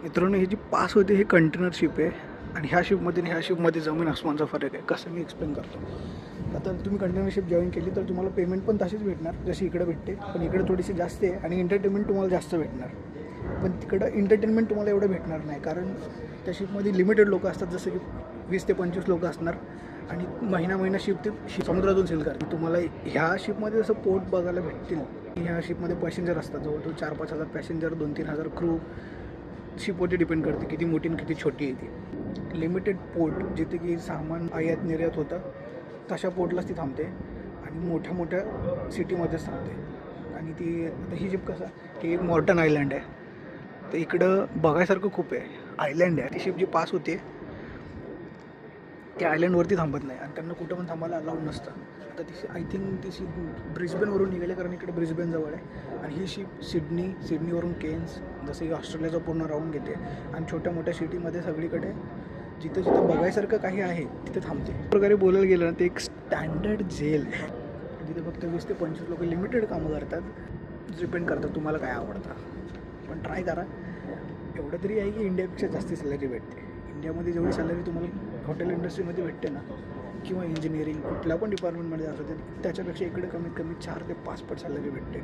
मित्रांनो, ही जी पास होते हे कंटेनर शिप आहे आणि ह्या शिपमध्ये आणि ह्या शिपमध्ये जमीन आसमानचा फरक आहे. कसं मी एक्सप्लेन करतो. आता तुम्ही कंटेनर शिप जॉईन केली तर तुम्हाला पेमेंट पण तशीच भेटणार जशी इकडे भेटते, पण इकडे थोडीशी जास्त आहे आणि एंटरटेनमेंट तुम्हाला जास्त भेटणार. पण तिकडं एंटरटेनमेंट तुम्हाला एवढं भेटणार नाही, कारण त्या शिपमध्ये लिमिटेड लोकं असतात, जसं की 20 ते 25 लोकं असणार आणि महिना शिप ते समुद्रातून सेल करते. तुम्हाला ह्या शिपमध्ये जसं पोर्ट बघायला भेटतील. ह्या शिपमध्ये पॅसेंजर असतात, जवळजवळ 4-5 हजार पॅसेंजर, 2-3 हजार क्रू. शिपवरती डिपेंड करते किती मोठी आणि किती छोटी आहे ती. लिमिटेड पोर्ट जिथे की सामान आयात निर्यात होतं तशा पोर्टलाच ती थांबते आणि मोठ्या मोठ्या सिटीमध्येच थांबते. आणि ती आता ही शिप कसं की एक मॉर्टन आयलंड आहे, तर इकडं बघायसारखं खूप आहे. आयलंड आहे, ती शिप जी पास होते त्या आयलंडवरती थांबत नाही आणि त्यांना कुठं पण थांबायला अलाउड नसतं. आता ती आय थिंक ती शिप ब्रिस्बेनवरून निघाले, कारण इकडे ब्रिस्बेन जवळ आहे. आणि ही शिप सिडनीवरून केन्स, जसं की ऑस्ट्रेलियाचं पूर्ण राऊंड घेते आणि छोट्या मोठ्या सिटीमध्ये सगळीकडे जिथं जिथं बघायसारखं काही आहे तिथे थांबते. प्रकारे बोलायला गेलं ना, ते एक स्टँडर्ड जेल आहे जिथे फक्त 20 ते 25 लोक लिमिटेड कामं करतात. डिपेंड करतात तुम्हाला काय आवडतं, पण ट्राय करा. एवढं तरी आहे की इंडियापेक्षा जास्त सॅलरी भेटते. इंडियामध्ये जेवढी सॅलरी तुम्हाला हॉटेल इंडस्ट्रीमध्ये भेटते ना, किंवा इंजिनिअरिंग कुठल्या पण डिपार्टमेंटमध्ये असं त्याच्यापेक्षा इकडे कमीत कमी 4 ते 5 पट सॅलरी भेटते.